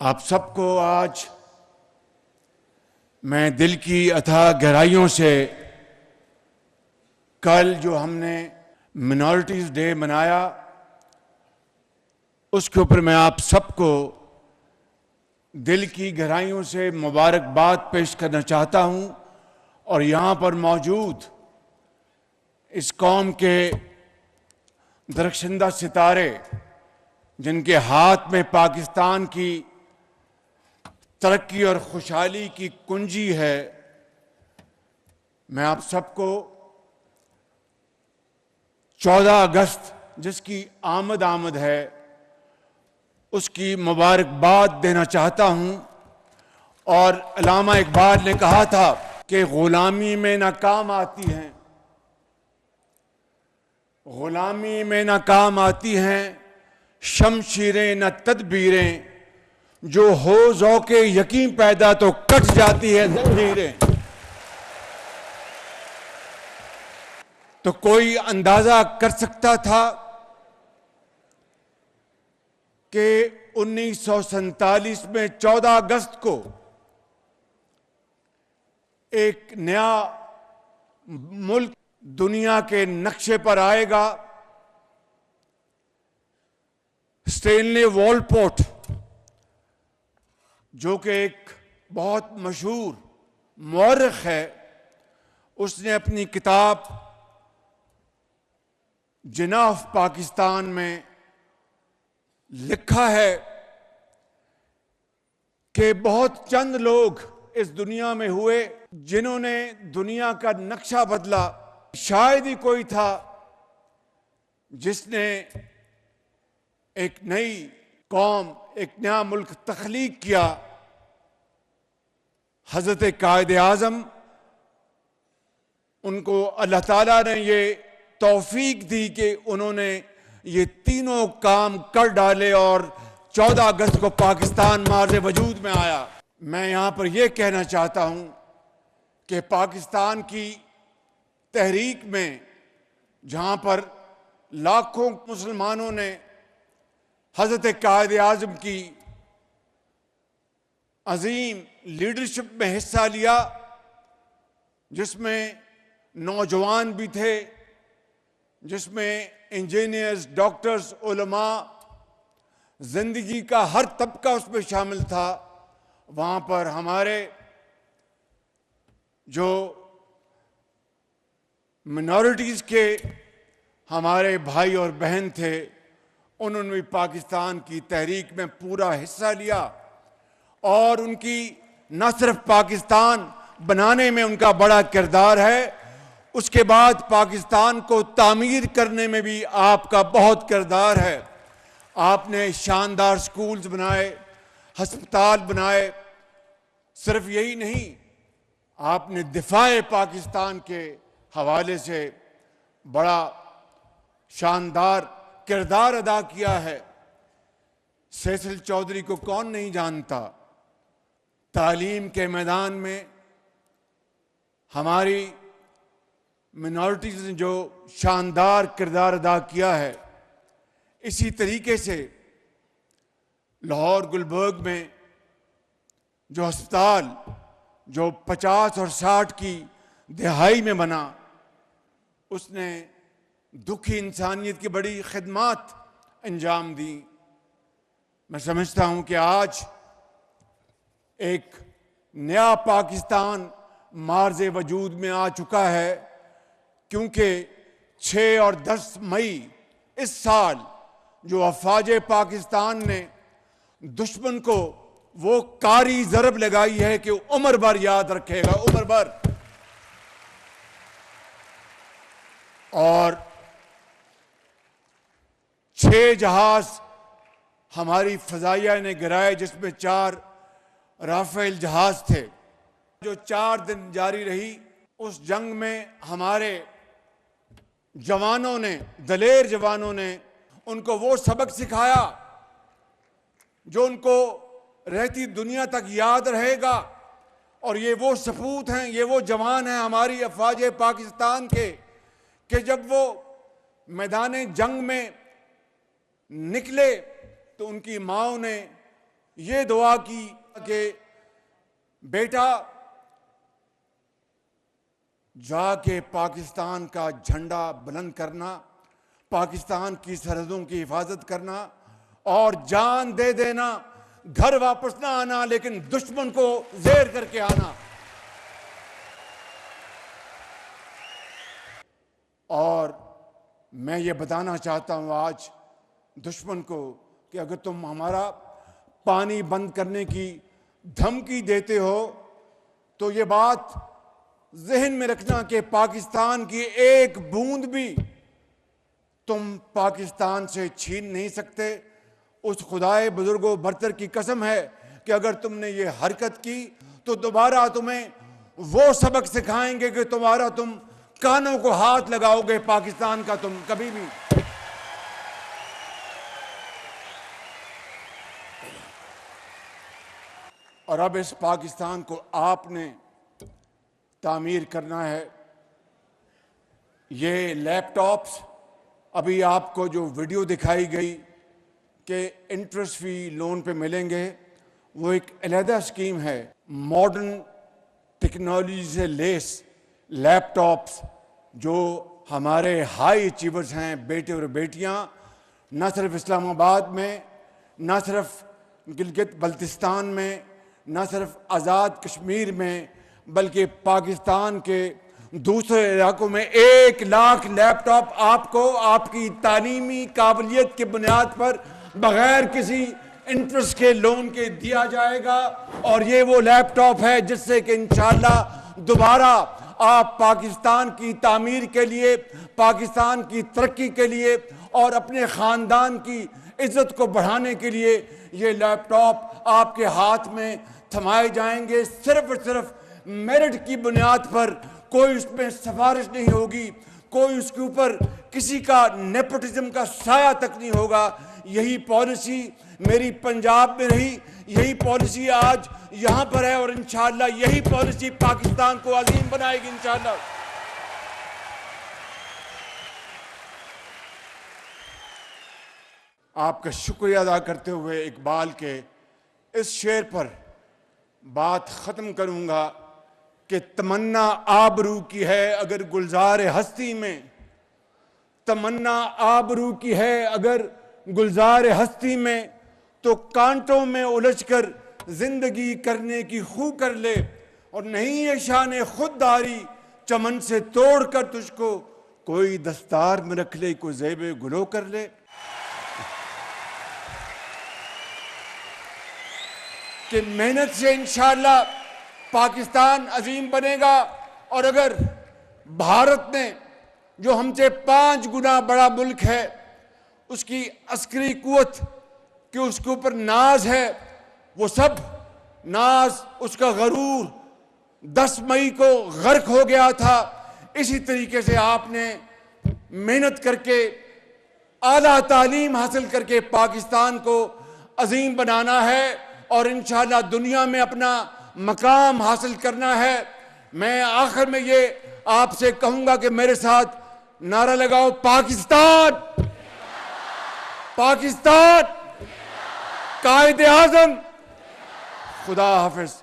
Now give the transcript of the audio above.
आप सबको आज मैं दिल की अथाह गहराइयों से कल जो हमने मिनॉरिटीज़ डे मनाया उसके ऊपर मैं आप सबको दिल की गहराइयों से मुबारकबाद पेश करना चाहता हूं और यहाँ पर मौजूद इस कौम के दरख्शंदा सितारे जिनके हाथ में पाकिस्तान की तरक्की और खुशहाली की कुंजी है, मैं आप सबको 14 अगस्त जिसकी आमद है उसकी मुबारकबाद देना चाहता हूं। और अल्लामा इकबाल ने कहा था कि गुलामी में नाकाम आती हैं, गुलामी में नाकाम आती हैं शमशीरें न तदबीरें, जो हो ज़ौक़े यकीन पैदा तो कट जाती है ज़ंजीरें। तो कोई अंदाजा कर सकता था कि 1947 में 14 अगस्त को एक नया मुल्क दुनिया के नक्शे पर आएगा। स्टेनले वॉलपोर्ट जो कि एक बहुत मशहूर मौरख है, उसने अपनी किताब जिनाह ऑफ पाकिस्तान में लिखा है कि बहुत चंद लोग इस दुनिया में हुए जिन्होंने दुनिया का नक्शा बदला। शायद ही कोई था जिसने एक नई कौम, एक नया मुल्क तख्लीक किया। हजरत कायद आज़म, उनको अल्लाह ताला ने ये तौफीक दी कि उन्होंने ये तीनों काम कर डाले और 14 अगस्त को पाकिस्तान मार्ज़ वजूद में आया। मैं यहाँ पर यह कहना चाहता हूँ कि पाकिस्तान की तहरीक में जहाँ पर लाखों मुसलमानों ने हज़रत कायद आज़म की अजीम लीडरशिप में हिस्सा लिया, जिसमें नौजवान भी थे, जिसमें इंजीनियर्स, डॉक्टर्स, उलमा, जिंदगी का हर तबका उसमें शामिल था। वहाँ पर हमारे जो मिनॉरिटीज़ के हमारे भाई और बहन थे, उन्होंने भी पाकिस्तान की तहरीक में पूरा हिस्सा लिया और उनकी न सिर्फ पाकिस्तान बनाने में उनका बड़ा किरदार है, उसके बाद पाकिस्तान को तामीर करने में भी आपका बहुत किरदार है। आपने शानदार स्कूल्स बनाए, हस्पताल बनाए। सिर्फ यही नहीं, आपने दिफाए पाकिस्तान के हवाले से बड़ा शानदार किरदार अदा किया है। सैसल चौधरी को कौन नहीं जानता। तालीम के मैदान में हमारी मिनॉरिटीज़ ने जो शानदार किरदार अदा किया है, इसी तरीके से लाहौर गुलबर्ग में जो अस्पताल जो 50 और 60 की दहाई में बना, उसने दुखी इंसानियत की बड़ी खिदमत अंजाम दी। मैं समझता हूँ कि आज एक नया पाकिस्तान मार्ज़ वजूद में आ चुका है, क्योंकि 6 और 10 मई इस साल जो अफवाज पाकिस्तान ने दुश्मन को वो कारी ज़रब लगाई है कि उम्र भर याद रखेगा, उम्र भर। और 6 जहाज हमारी फ़ज़ाइया ने गिराए, जिसमें 4 राफेल जहाज थे। जो 4 दिन जारी रही, उस जंग में हमारे जवानों ने, दलेर जवानों ने उनको वो सबक सिखाया जो उनको रहती दुनिया तक याद रहेगा। और ये वो सपूत हैं, ये वो जवान हैं हमारी अफवाज पाकिस्तान के, कि जब वो मैदान जंग में निकले तो उनकी माओं ने ये दुआ की कि बेटा जाके पाकिस्तान का झंडा बुलंद करना, पाकिस्तान की सरहदों की हिफाजत करना और जान दे देना, घर वापस ना आना लेकिन दुश्मन को ज़ेर करके आना। और मैं ये बताना चाहता हूं आज दुश्मन को कि अगर तुम हमारा पानी बंद करने की धमकी देते हो तो ये बात ज़हन में रखना कि पाकिस्तान की एक बूंद भी तुम पाकिस्तान से छीन नहीं सकते। उस खुदाए बुजुर्गो बरतर की कसम है कि अगर तुमने ये हरकत की तो दोबारा तुम्हें वो सबक सिखाएंगे कि तुम कानों को हाथ लगाओगे पाकिस्तान का तुम कभी भी। और अब इस पाकिस्तान को आपने तामीर करना है। ये लैपटॉप्स, अभी आपको जो वीडियो दिखाई गई कि इंटरेस्ट फ्री लोन पे मिलेंगे, वो एक अलहदा स्कीम है। मॉडर्न टेक्नोलॉजी से लेस लैपटॉप्स जो हमारे हाई अचीवर्स हैं, बेटे और बेटियां, न सिर्फ इस्लामाबाद में, न सिर्फ गिलगित बल्तिस्तान में, न सिर्फ आज़ाद कश्मीर में, बल्कि पाकिस्तान के दूसरे इलाकों में 1 लाख लैपटॉप आपको आपकी तालीमी काबिलियत की बुनियाद पर बगैर किसी इंटरेस्ट के लोन के दिया जाएगा। और ये वो लैपटॉप है जिससे कि इंशाअल्लाह दोबारा आप पाकिस्तान की तामीर के लिए, पाकिस्तान की तरक्की के लिए और अपने ख़ानदान की इज्जत को बढ़ाने के लिए ये लैपटॉप आपके हाथ में थमाए जाएंगे। सिर्फ और सिर्फ मेरिट की बुनियाद पर, कोई उसमें सिफारिश नहीं होगी, कोई उसके ऊपर किसी का नेपोटिज्म का साया तक नहीं होगा। यही पॉलिसी मेरी पंजाब में रही, यही पॉलिसी आज यहाँ पर है और इंशाअल्लाह यही पॉलिसी पाकिस्तान को अजीम बनाएगी इंशाअल्लाह। आपका शुक्रिया अदा करते हुए इकबाल के इस शेर पर बात ख़त्म करूँगा कि तमन्ना आबरू की है अगर गुलजार हस्ती में, तमन्ना आबरू की है अगर गुलजार हस्ती में, तो कांटों में उलझकर जिंदगी करने की खू कर ले। और नहीं ये शान खुददारी चमन से तोड़कर तुझको कोई दस्तार में रख ले, कोई ज़ेबे गुलो कर ले। कि मेहनत से इंशाअल्लाह पाकिस्तान अजीम बनेगा। और अगर भारत ने जो हमसे 5 गुना बड़ा मुल्क है, उसकी अस्करी कुव्वत कि उसके ऊपर नाज है, वो सब नाज, उसका गरूर 10 मई को गर्क हो गया था। इसी तरीके से आपने मेहनत करके, आला तालीम हासिल करके पाकिस्तान को अजीम बनाना है और इंशाअल्लाह दुनिया में अपना मकाम हासिल करना है। मैं आखिर में ये आपसे कहूंगा कि मेरे साथ नारा लगाओ, पाकिस्तान, पाकिस्तान, कायदे आज़म। खुदा हाफिज।